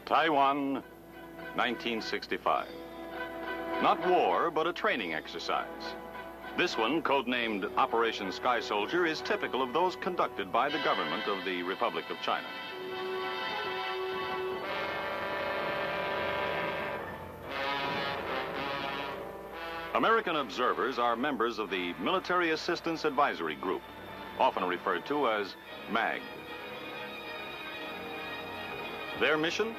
Taiwan, 1965. Not war, but a training exercise. This one, codenamed Operation Sky Soldier, is typical of those conducted by the government of the Republic of China. American observers are members of the Military Assistance Advisory Group, often referred to as MAG. Their mission?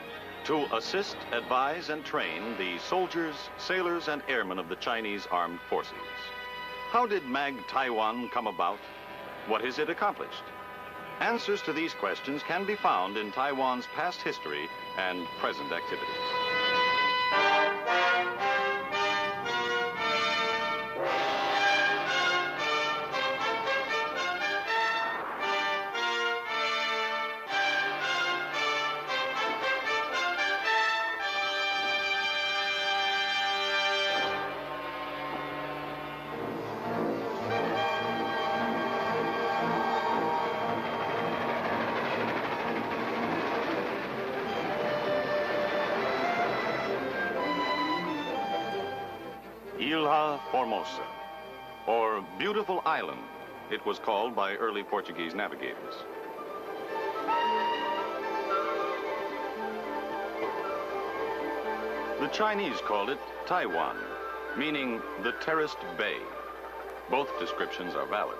To assist, advise, and train the soldiers, sailors, and airmen of the Chinese Armed Forces. How did MAG Taiwan come about? What has it accomplished? Answers to these questions can be found in Taiwan's past history and present activities. Ilha Formosa, or Beautiful Island, it was called by early Portuguese navigators. The Chinese called it Taiwan, meaning the terraced bay. Both descriptions are valid.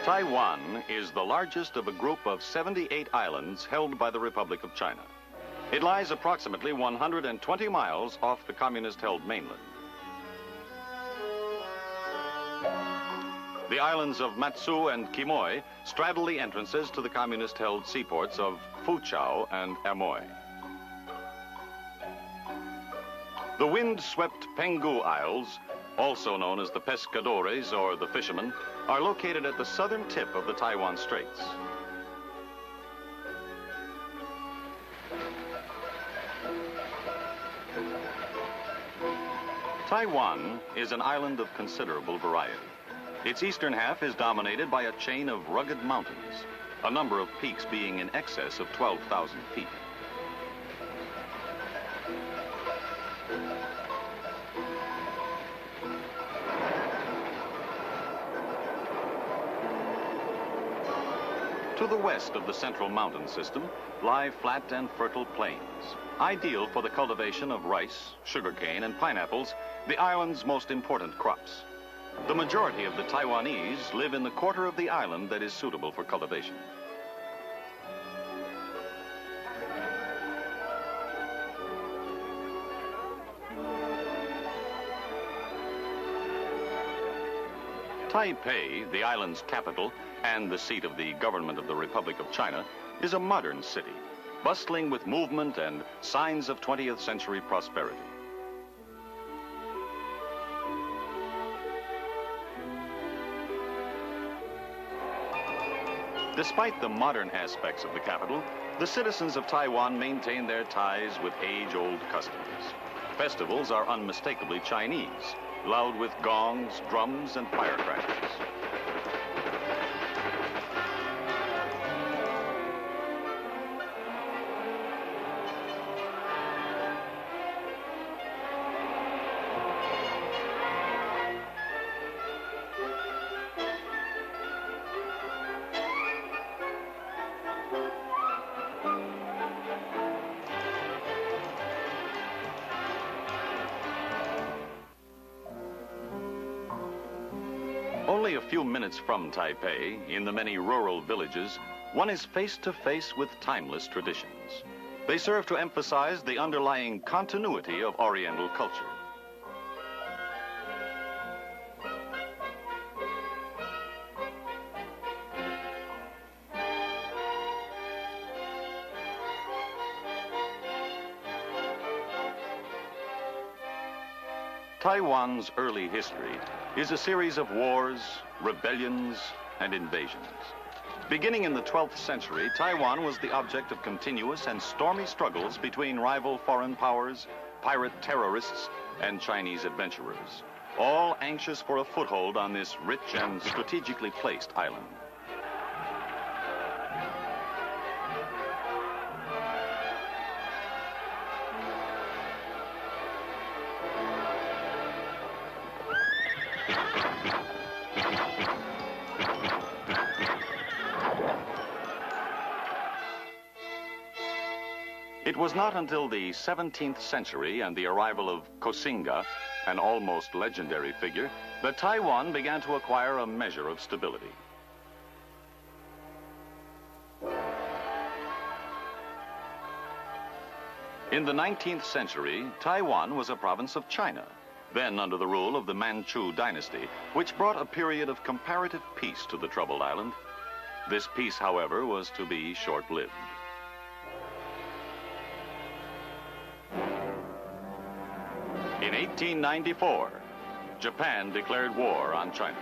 Taiwan is the largest of a group of 78 islands held by the Republic of China. It lies approximately 120 miles off the communist-held mainland. The islands of Matsu and Quemoy straddle the entrances to the communist-held seaports of Foochow and Amoy. The wind-swept Penghu Isles, also known as the Pescadores or the Fishermen, are located at the southern tip of the Taiwan Straits. Taiwan is an island of considerable variety. Its eastern half is dominated by a chain of rugged mountains, a number of peaks being in excess of 12,000 feet. To the west of the central mountain system lie flat and fertile plains, ideal for the cultivation of rice, sugarcane, and pineapples, the island's most important crops. The majority of the Taiwanese live in the quarter of the island that is suitable for cultivation. Taipei, the island's capital and the seat of the government of the Republic of China, is a modern city, bustling with movement and signs of 20th century prosperity. Despite the modern aspects of the capital, the citizens of Taiwan maintain their ties with age-old customs. Festivals are unmistakably Chinese, loud with gongs, drums, and firecrackers. Only a few minutes from Taipei, in the many rural villages, one is face to face with timeless traditions. They serve to emphasize the underlying continuity of Oriental culture. Taiwan's early history is a series of wars, rebellions, and invasions. Beginning in the 12th century, Taiwan was the object of continuous and stormy struggles between rival foreign powers, pirate terrorists, and Chinese adventurers, all anxious for a foothold on this rich and strategically placed island. It was not until the 17th century and the arrival of Koxinga, an almost legendary figure, that Taiwan began to acquire a measure of stability. In the 19th century, Taiwan was a province of China, then under the rule of the Manchu dynasty, which brought a period of comparative peace to the troubled island. This peace, however, was to be short-lived. In 1894, Japan declared war on China.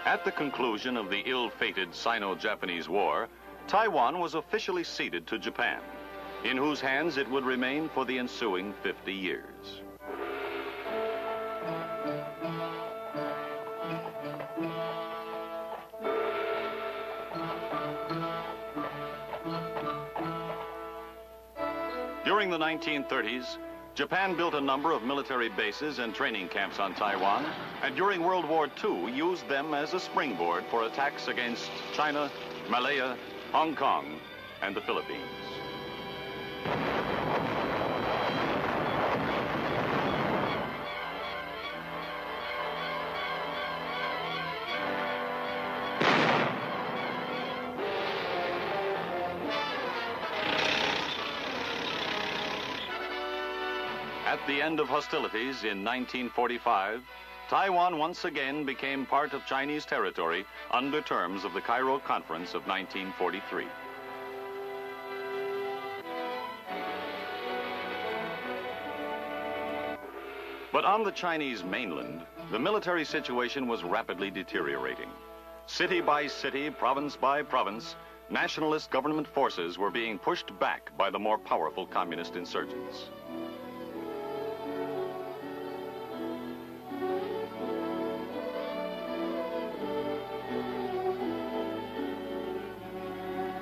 At the conclusion of the ill-fated Sino-Japanese War, Taiwan was officially ceded to Japan, in whose hands it would remain for the ensuing 50 years. During the 1930s, Japan built a number of military bases and training camps on Taiwan, and during World War II used them as a springboard for attacks against China, Malaya, Hong Kong, and the Philippines. At the end of hostilities in 1945, Taiwan once again became part of Chinese territory under terms of the Cairo Conference of 1943. But on the Chinese mainland, the military situation was rapidly deteriorating. City by city, province by province, nationalist government forces were being pushed back by the more powerful communist insurgents.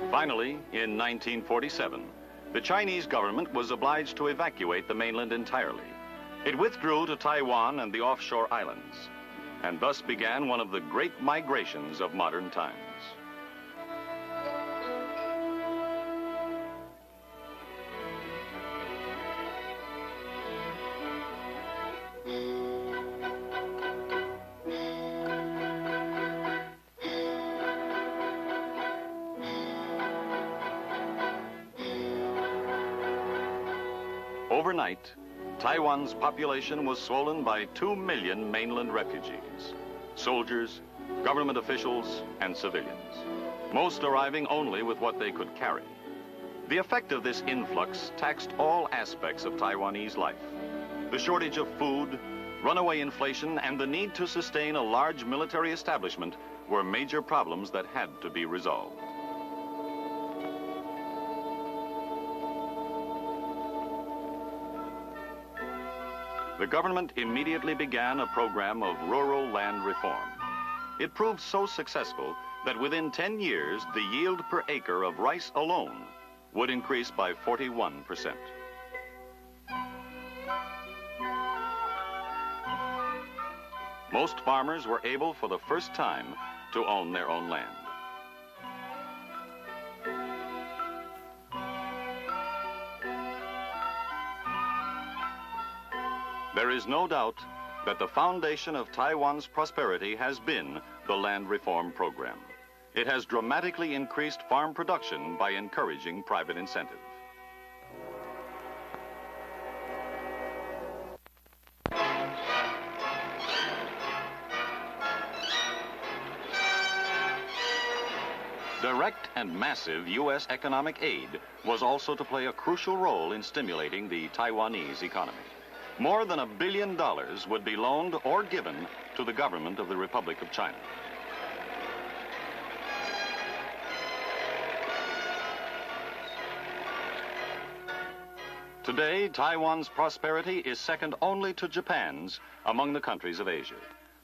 Finally, in 1947, the Chinese government was obliged to evacuate the mainland entirely. It withdrew to Taiwan and the offshore islands, and thus began one of the great migrations of modern times. Overnight, Taiwan's population was swollen by 2 million mainland refugees, soldiers, government officials, and civilians, most arriving only with what they could carry. The effect of this influx taxed all aspects of Taiwanese life. The shortage of food, runaway inflation, and the need to sustain a large military establishment were major problems that had to be resolved. The government immediately began a program of rural land reform. It proved so successful that within 10 years, the yield per acre of rice alone would increase by 41%. Most farmers were able for the first time to own their own land. There is no doubt that the foundation of Taiwan's prosperity has been the land reform program. It has dramatically increased farm production by encouraging private incentive. Direct and massive U.S. economic aid was also to play a crucial role in stimulating the Taiwanese economy. More than $1 billion would be loaned or given to the government of the Republic of China. Today, Taiwan's prosperity is second only to Japan's among the countries of Asia.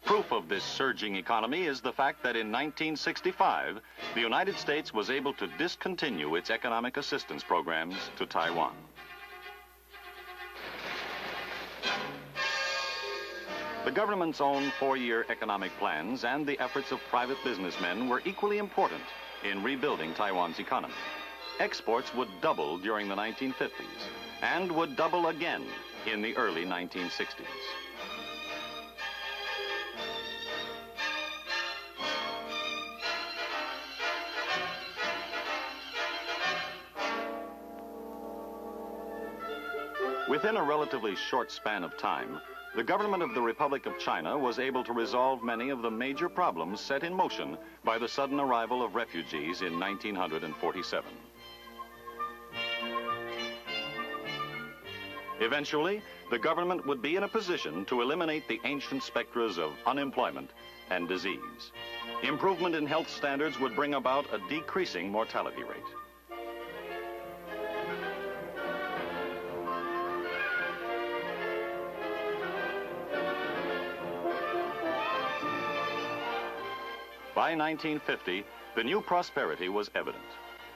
Proof of this surging economy is the fact that in 1965, the United States was able to discontinue its economic assistance programs to Taiwan. The government's own four-year economic plans and the efforts of private businessmen were equally important in rebuilding Taiwan's economy. Exports would double during the 1950s and would double again in the early 1960s. Within a relatively short span of time, the government of the Republic of China was able to resolve many of the major problems set in motion by the sudden arrival of refugees in 1947. Eventually, the government would be in a position to eliminate the ancient specters of unemployment and disease. Improvement in health standards would bring about a decreasing mortality rate. By 1950, the new prosperity was evident.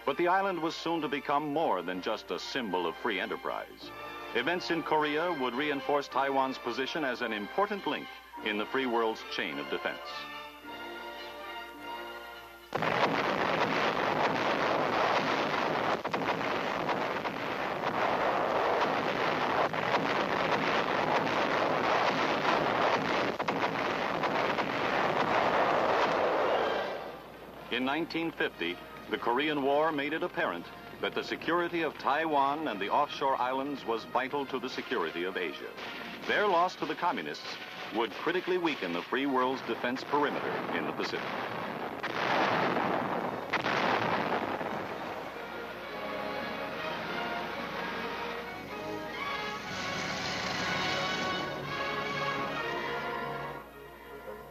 But the island was soon to become more than just a symbol of free enterprise. Events in Korea would reinforce Taiwan's position as an important link in the free world's chain of defense. In 1950, the Korean War made it apparent that the security of Taiwan and the offshore islands was vital to the security of Asia. Their loss to the communists would critically weaken the free world's defense perimeter in the Pacific.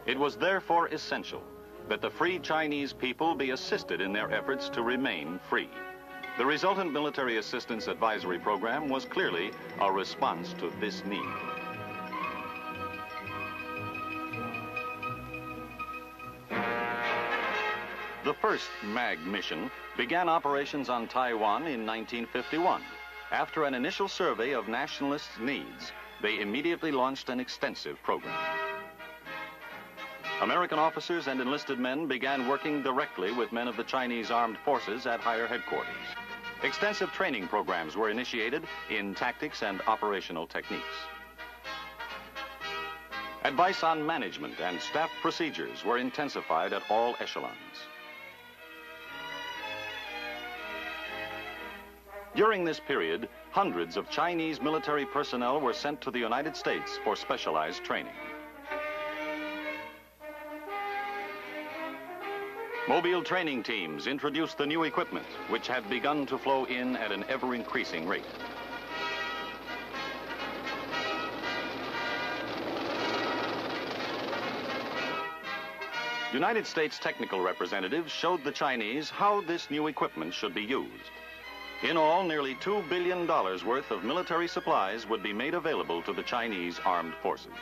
It was therefore essential that the free Chinese people be assisted in their efforts to remain free. The resultant military assistance advisory program was clearly a response to this need. The first MAG mission began operations on Taiwan in 1951. After an initial survey of nationalists' needs, they immediately launched an extensive program. American officers and enlisted men began working directly with men of the Chinese armed forces at higher headquarters. Extensive training programs were initiated in tactics and operational techniques. Advice on management and staff procedures were intensified at all echelons. During this period, hundreds of Chinese military personnel were sent to the United States for specialized training. Mobile training teams introduced the new equipment, which had begun to flow in at an ever-increasing rate. United States technical representatives showed the Chinese how this new equipment should be used. In all, nearly $2 billion worth of military supplies would be made available to the Chinese armed forces.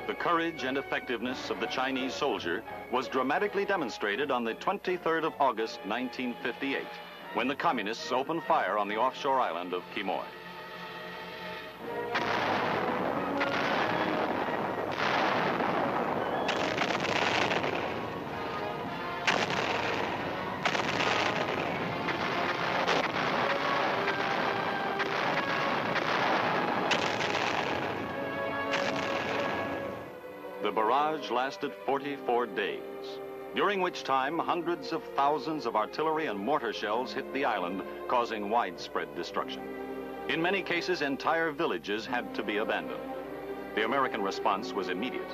The courage and effectiveness of the Chinese soldier was dramatically demonstrated on the 23rd of August, 1958, when the communists opened fire on the offshore island of Quemoy. The barrage lasted 44 days, during which time hundreds of thousands of artillery and mortar shells hit the island, causing widespread destruction. In many cases, entire villages had to be abandoned. The American response was immediate.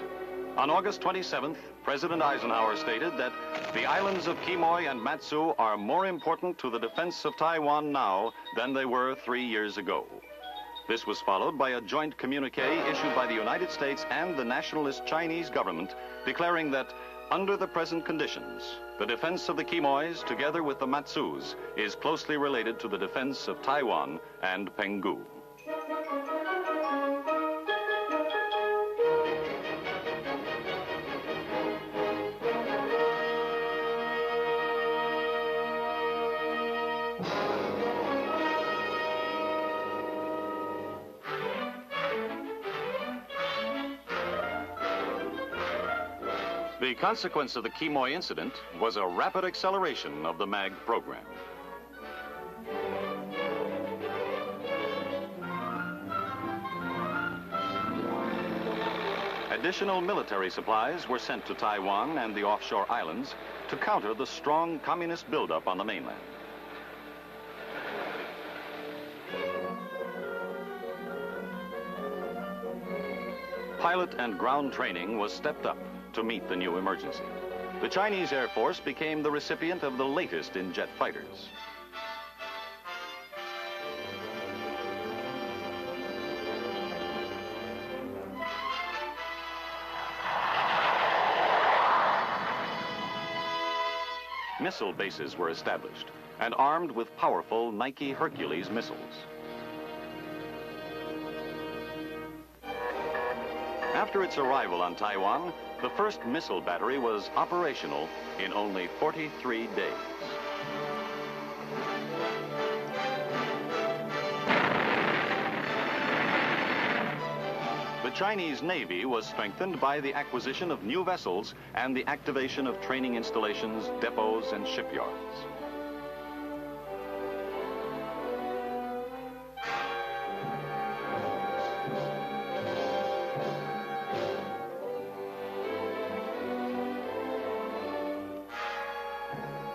On August 27th, President Eisenhower stated that the islands of Quemoy and Matsu are more important to the defense of Taiwan now than they were 3 years ago. This was followed by a joint communique issued by the United States and the nationalist Chinese government declaring that under the present conditions, the defense of the Quemoys, together with the Matsus, is closely related to the defense of Taiwan and Penghu. The consequence of the Quemoy incident was a rapid acceleration of the MAG program. Additional military supplies were sent to Taiwan and the offshore islands to counter the strong communist buildup on the mainland. Pilot and ground training was stepped up to meet the new emergency. The Chinese Air Force became the recipient of the latest in jet fighters. Missile bases were established and armed with powerful Nike Hercules missiles. After its arrival on Taiwan, the first missile battery was operational in only 43 days. The Chinese Navy was strengthened by the acquisition of new vessels and the activation of training installations, depots, and shipyards.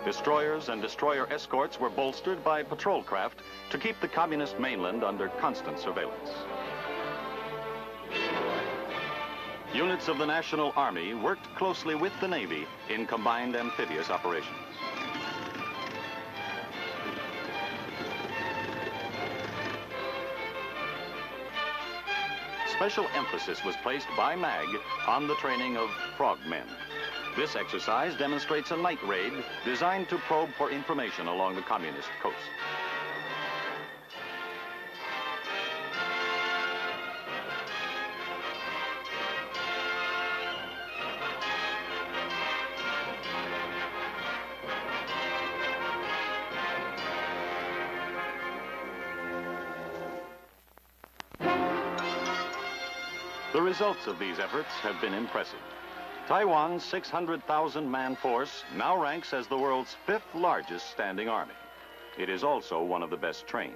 Destroyers and destroyer escorts were bolstered by patrol craft to keep the communist mainland under constant surveillance. Units of the National Army worked closely with the Navy in combined amphibious operations. Special emphasis was placed by MAG on the training of frogmen. This exercise demonstrates a night raid designed to probe for information along the communist coast. The results of these efforts have been impressive. Taiwan's 600,000-man force now ranks as the world's 5th largest standing army. It is also one of the best trained.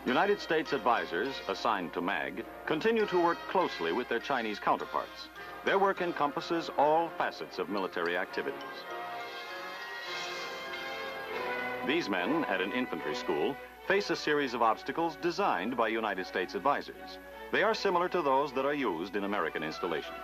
United States advisors assigned to MAG continue to work closely with their Chinese counterparts. Their work encompasses all facets of military activities. These men at an infantry school face a series of obstacles designed by United States advisors. They are similar to those that are used in American installations.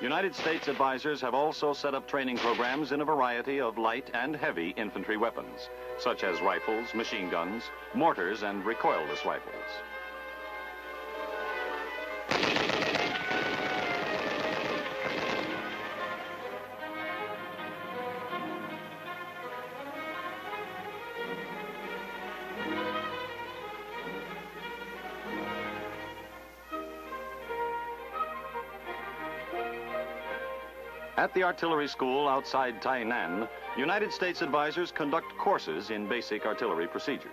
United States advisors have also set up training programs in a variety of light and heavy infantry weapons, such as rifles, machine guns, mortars, and recoilless rifles. At the artillery school outside Tainan, United States advisors conduct courses in basic artillery procedures.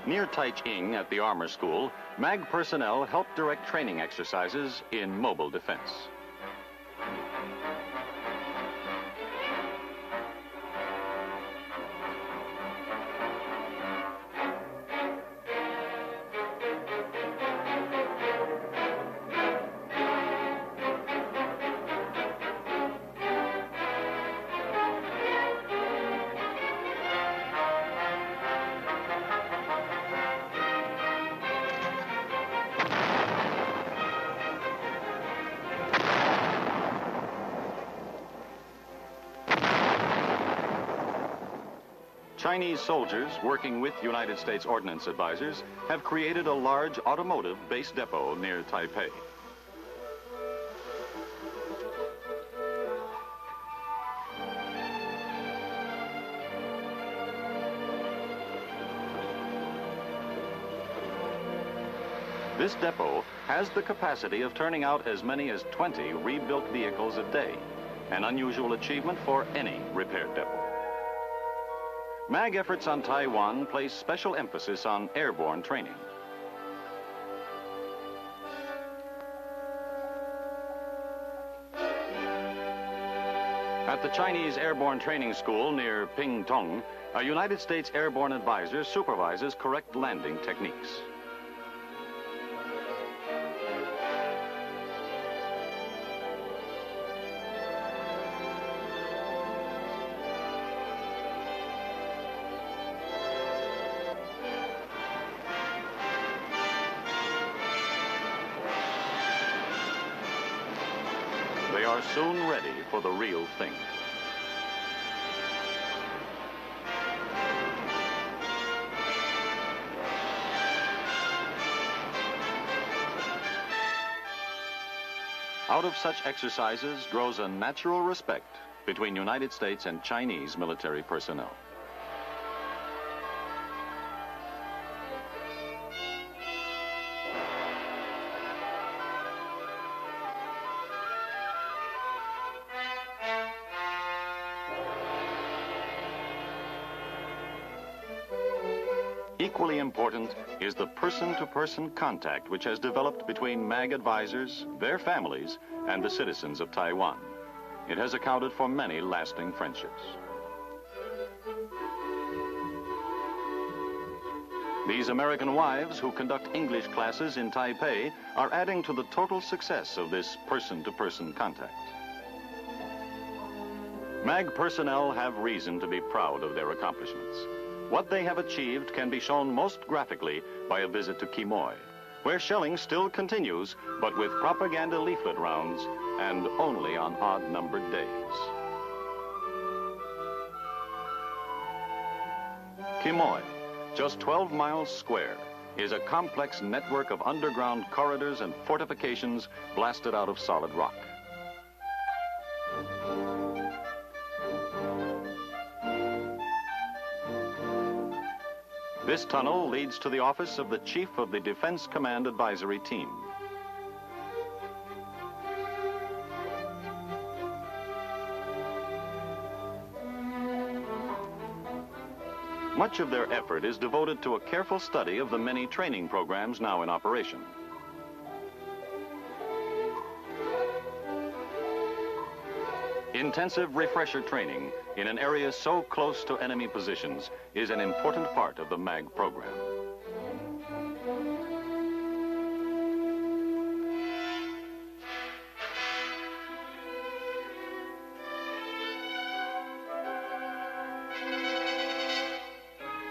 Near Taiching at the Armor School, MAG personnel help direct training exercises in mobile defense. Chinese soldiers working with United States Ordnance Advisors have created a large automotive base depot near Taipei. This depot has the capacity of turning out as many as 20 rebuilt vehicles a day, an unusual achievement for any repair depot. MAG efforts on Taiwan place special emphasis on airborne training. At the Chinese Airborne Training School near Pingtung, a United States airborne advisor supervises correct landing techniques. They are soon ready for the real thing. Out of such exercises grows a natural respect between United States and Chinese military personnel. Equally important is the person-to-person contact which has developed between MAG advisors, their families, and the citizens of Taiwan. It has accounted for many lasting friendships. These American wives who conduct English classes in Taipei are adding to the total success of this person-to-person contact. MAG personnel have reason to be proud of their accomplishments. What they have achieved can be shown most graphically by a visit to Quemoy, where shelling still continues, but with propaganda leaflet rounds and only on odd-numbered days. Quemoy, just 12 miles square, is a complex network of underground corridors and fortifications blasted out of solid rock. This tunnel leads to the office of the Chief of the Defense Command Advisory Team. Much of their effort is devoted to a careful study of the many training programs now in operation. Intensive refresher training in an area so close to enemy positions is an important part of the MAG program.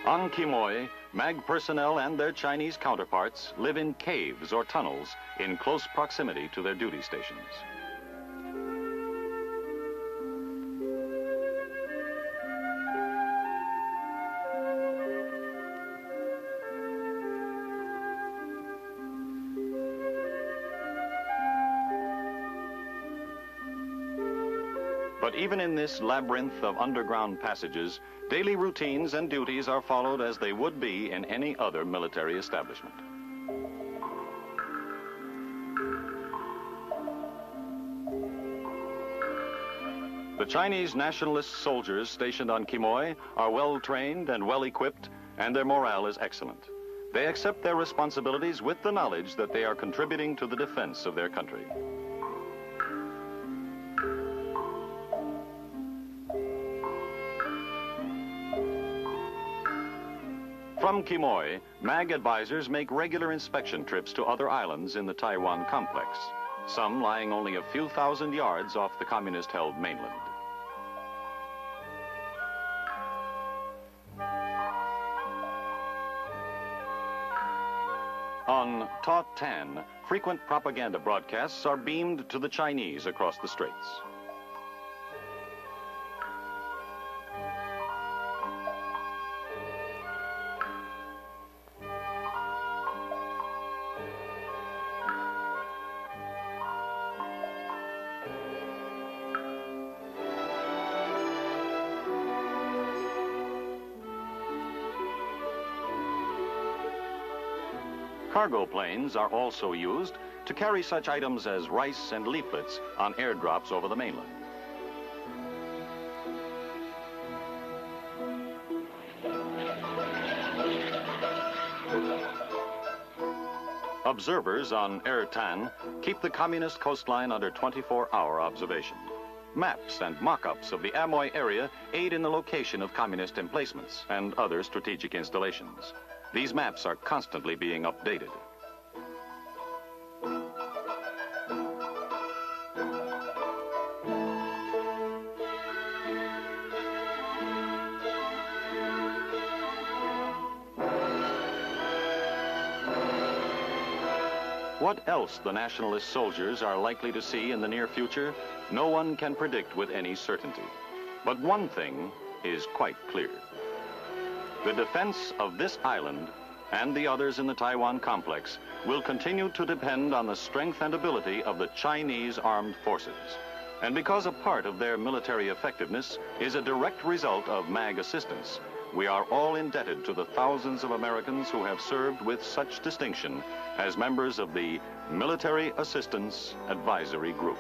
On Quemoy, MAG personnel and their Chinese counterparts live in caves or tunnels in close proximity to their duty stations. But even in this labyrinth of underground passages, daily routines and duties are followed as they would be in any other military establishment. The Chinese nationalist soldiers stationed on Quemoy are well trained and well equipped, and their morale is excellent. They accept their responsibilities with the knowledge that they are contributing to the defense of their country. From Quemoy, MAG advisors make regular inspection trips to other islands in the Taiwan complex, some lying only a few thousand yards off the communist-held mainland. On Ta Tan, frequent propaganda broadcasts are beamed to the Chinese across the straits. Cargo planes are also used to carry such items as rice and leaflets on airdrops over the mainland. Observers on Tan keep the communist coastline under 24-hour observation. Maps and mock-ups of the Amoy area aid in the location of communist emplacements and other strategic installations. These maps are constantly being updated. What else the nationalist soldiers are likely to see in the near future, no one can predict with any certainty. But one thing is quite clear. The defense of this island and the others in the Taiwan complex will continue to depend on the strength and ability of the Chinese armed forces. And because a part of their military effectiveness is a direct result of MAG assistance, we are all indebted to the thousands of Americans who have served with such distinction as members of the Military Assistance Advisory Group.